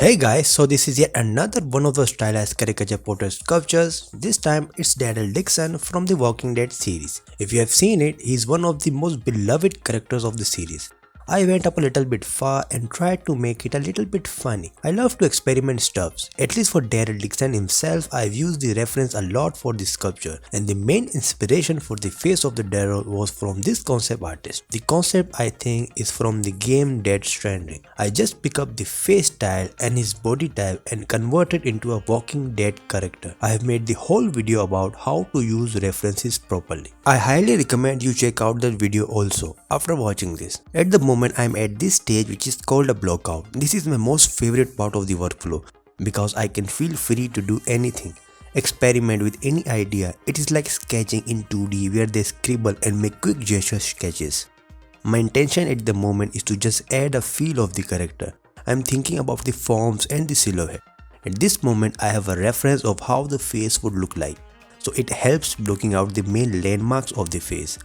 Hey guys, so this is yet another one of the stylized caricature portrait sculptures. This time it's Daryl Dixon from the Walking Dead series. If you have seen it, he's one of the most beloved characters of the series. I went up a little bit far and tried to make it a little bit funny. I love to experiment stuffs. At least for Daryl Dixon himself, I've used the reference a lot for this sculpture, and the main inspiration for the face of the Daryl was from this concept artist. The concept I think is from the game Dead Stranding. I just pick up the face style and his body type and convert it into a Walking Dead character. I have made the whole video about how to use references properly. I highly recommend you check out that video also after watching this. At the moment I'm at this stage which is called a blockout. This is my most favorite part of the workflow because I can feel free to do anything. Experiment with any idea. It is like sketching in 2D where they scribble and make quick gesture sketches. My intention at the moment is to just add a feel of the character. I'm thinking about the forms and the silhouette. At this moment I have a reference of how the face would look like. So it helps blocking out the main landmarks of the face.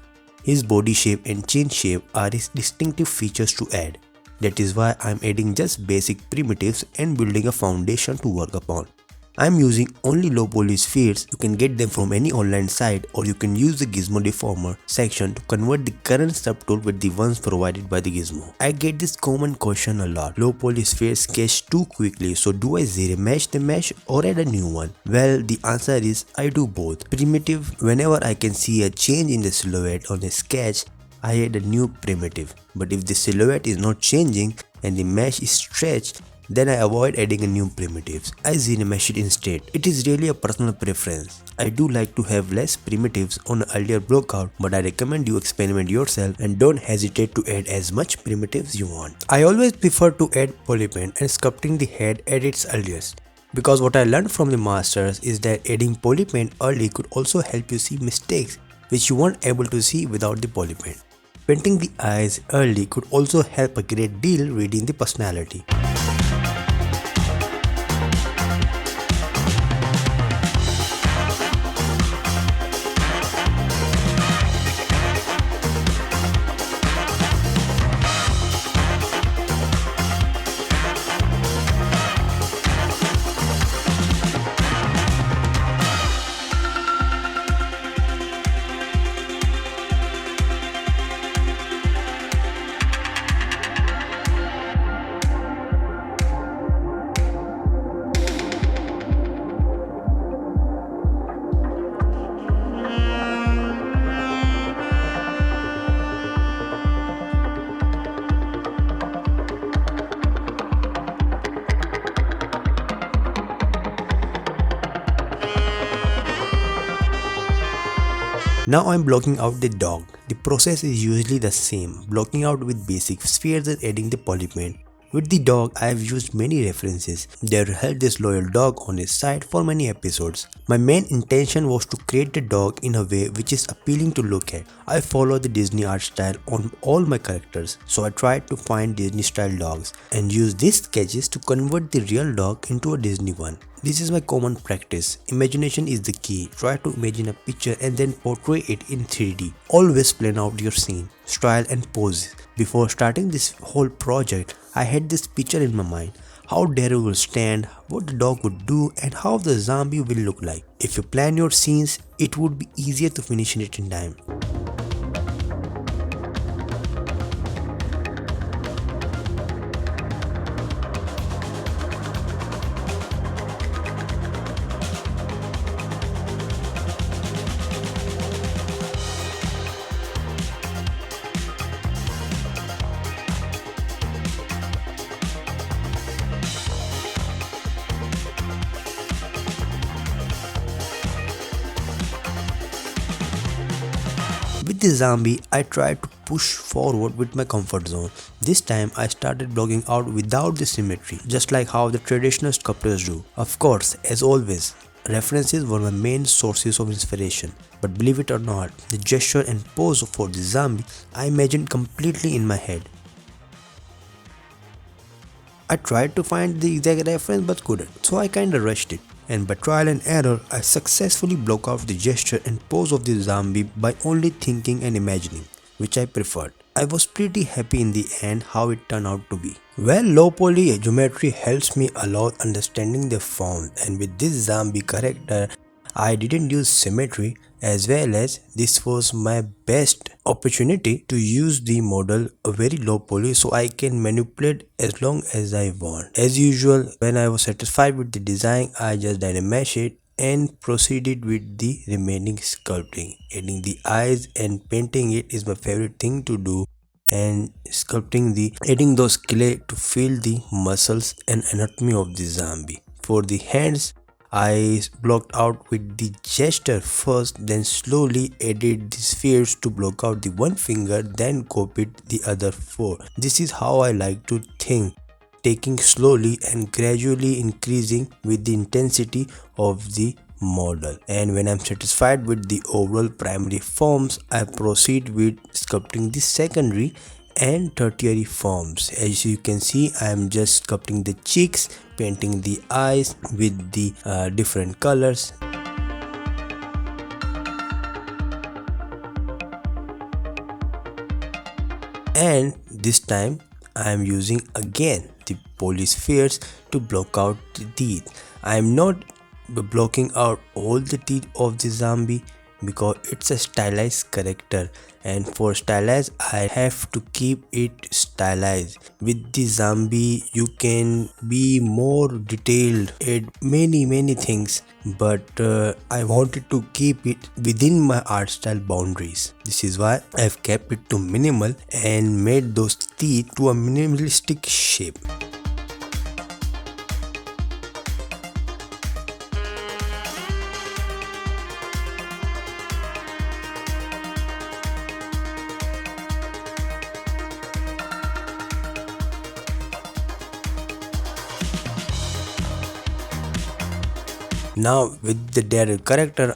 His body shape and chin shape are his distinctive features to add. That is why I am adding just basic primitives and building a foundation to work upon. I am using only low poly spheres. You can get them from any online site, or you can use the Gizmo deformer section to convert the current subtool with the ones provided by the Gizmo. I get this common question a lot. Low poly spheres sketch too quickly, so do I zero mesh the mesh or add a new one? Well, the answer is I do both. Primitive, whenever I can see a change in the silhouette on a sketch, I add a new primitive. But if the silhouette is not changing and the mesh is stretched, then I avoid adding a new primitives. I zero mesh it instead. It is really a personal preference. I do like to have less primitives on an earlier blockout, but I recommend you experiment yourself and don't hesitate to add as much primitives you want. I always prefer to add polypaint and sculpting the head at its earliest. Because what I learned from the masters is that adding polypaint early could also help you see mistakes which you weren't able to see without the polypaint. Painting the eyes early could also help a great deal reading the personality. Now I'm blocking out the dog. The process is usually the same, blocking out with basic spheres and adding the polypaint. With the dog, I have used many references. Daryl held this loyal dog on his side for many episodes. My main intention was to create the dog in a way which is appealing to look at. I follow the Disney art style on all my characters, so I tried to find Disney style dogs and use these sketches to convert the real dog into a Disney one. This is my common practice. Imagination is the key. Try to imagine a picture and then portray it in 3D. Always plan out your scene, style and pose. Before starting this whole project, I had this picture in my mind. How Daryl will stand, what the dog would do, and how the zombie will look like. If you plan your scenes, it would be easier to finish it in time. With the zombie, I tried to push forward with my comfort zone. This time I started blocking out without the symmetry, just like how the traditional sculptors do. Of course, as always, references were my main sources of inspiration. But believe it or not, the gesture and pose for the zombie I imagined completely in my head. I tried to find the exact reference but couldn't, so I kinda rushed it. And by trial and error, I successfully block out the gesture and pose of the zombie by only thinking and imagining, which I preferred. I was pretty happy in the end how it turned out to be. Well, low poly geometry helps me a lot understanding the form, and with this zombie character I didn't use symmetry, as well as this was my best opportunity to use the model a very low poly so I can manipulate as long as I want. As usual, when I was satisfied with the design, I just dynamesh it and proceeded with the remaining sculpting. Adding the eyes and painting it is my favorite thing to do, and sculpting the adding those clay to fill the muscles and anatomy of the zombie. For the hands, I blocked out with the gesture first, then slowly added the spheres to block out the one finger, then copied the other four. This is how I like to think, taking slowly and gradually increasing with the intensity of the model. And when I'm satisfied with the overall primary forms, I proceed with sculpting the secondary and tertiary forms. As you can see, I am just sculpting the cheeks, painting the eyes with the different colors. And this time I am using again the polyspheres to block out the teeth. I am not blocking out all the teeth of the zombie because it's a stylized character, and for stylized I have to keep it stylized. With the zombie you can be more detailed, add many things, but I wanted to keep it within my art style boundaries. This is why I've kept it to minimal and made those teeth to a minimalistic shape. Now with the Daryl character,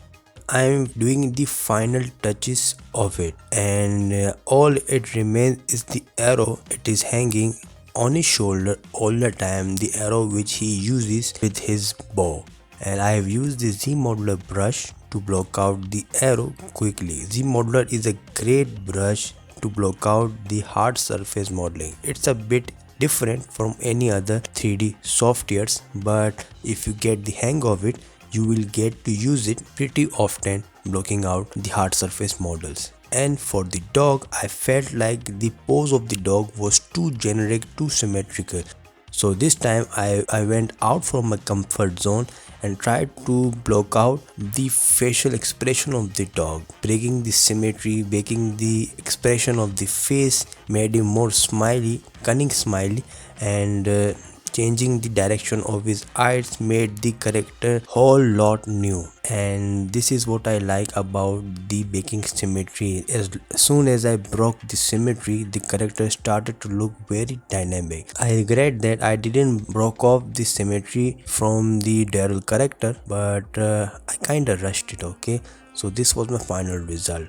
I am doing the final touches of it, and all it remains is the arrow. It is hanging on his shoulder all the time, the arrow which he uses with his bow. And I have used the Z modeler brush to block out the arrow quickly. Z modeler is a great brush to block out the hard surface modeling. It's a bit different from any other 3D softwares, but if you get the hang of it, you will get to use it pretty often, blocking out the hard surface models. And for the dog, I felt like the pose of the dog was too generic, too symmetrical. So this time I went out from my comfort zone and tried to block out the facial expression of the dog, breaking the symmetry, breaking the expression of the face, made him more smiley, cunning smiley, and changing the direction of his eyes made the character whole lot new. And this is what I like about the baking symmetry. As soon as I broke the symmetry, the character started to look very dynamic. I regret that I didn't broke off the symmetry from the Daryl character, but I kinda rushed it. Okay, so this was my final result.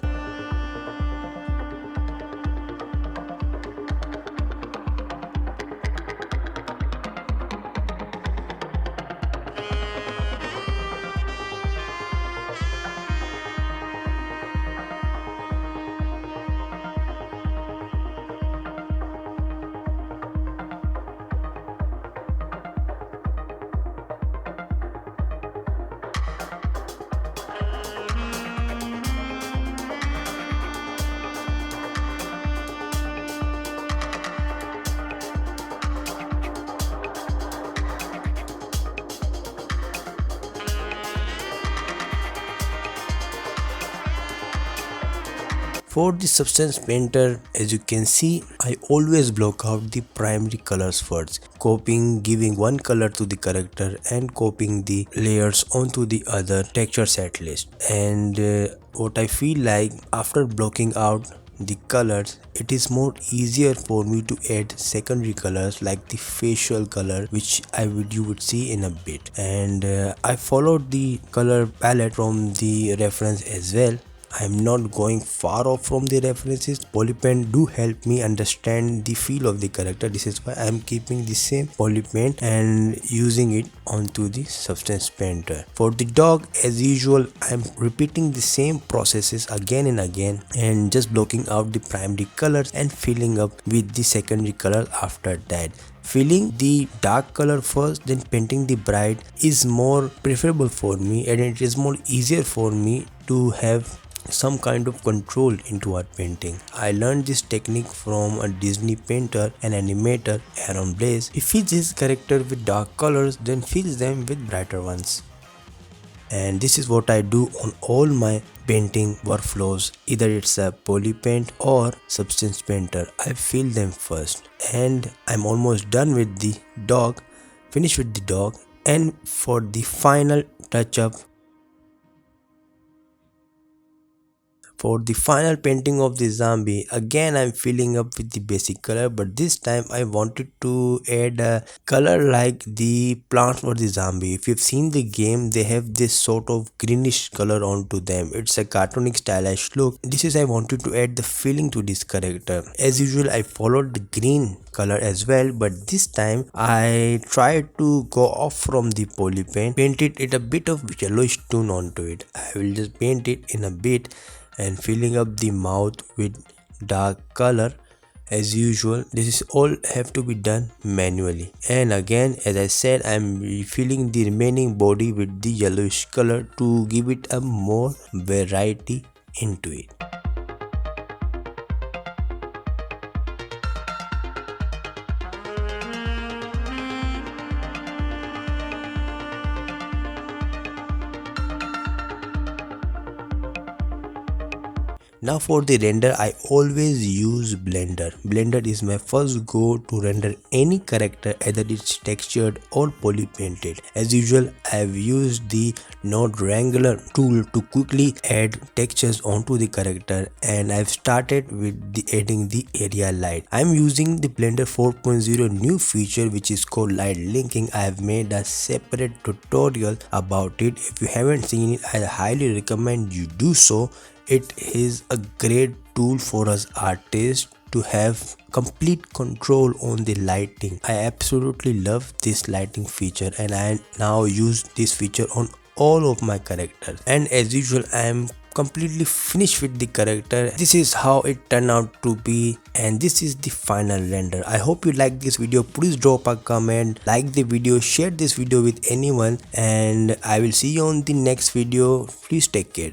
For the substance painter, as you can see, I always block out the primary colors first, copying, giving one color to the character and copying the layers onto the other texture set list. And what I feel like after blocking out the colors, it is more easier for me to add secondary colors like the facial color, which you would see in a bit. And I followed the color palette from the reference as well, I'm not going far off from the references. Polypaint do help me understand the feel of the character. This is why I'm keeping the same polypaint and using it onto the substance painter. For the dog, as usual, I'm repeating the same processes again and again and just blocking out the primary colors and filling up with the secondary color after that. Filling the dark color first, then painting the bright is more preferable for me, and it is more easier for me to have some kind of control into art painting. I learned this technique from a Disney painter and animator, Aaron Blaze. He fills his character with dark colors, then fills them with brighter ones. And this is what I do on all my painting workflows. Either it's a poly paint or substance painter, I fill them first. And I'm almost done with the dog, finished with the dog. And for the final touch up, for the final painting of the zombie, again I'm filling up with the basic color, but this time I wanted to add a color like the plants for the zombie. If you've seen the game, they have this sort of greenish color onto them. It's a cartoonic stylized look. This is I wanted to add the feeling to this character. As usual, I followed the green color as well, but this time I tried to go off from the poly paint, painted it a bit of yellowish tone onto it. I will just paint it in a bit and filling up the mouth with dark color. As usual, this is all have to be done manually. And again, as I said, I'm refilling the remaining body with the yellowish color to give it a more variety into it. Now for the render, I always use Blender. Blender is my first go to render any character, either it's textured or poly painted. As usual, I've used the Node Wrangler tool to quickly add textures onto the character, and I've started with adding the area light. I'm using the Blender 4.0 new feature which is called light linking. I have made a separate tutorial about it. If you haven't seen it, I highly recommend you do so. It is a great tool for us artists to have complete control on the lighting. I absolutely love this lighting feature, and I now use this feature on all of my characters. And as usual, I am completely finished with the character. This is how it turned out to be, and this is the final render. I hope you like this video. Please drop a comment, like the video, share this video with anyone, and I will see you on the next video. Please take care.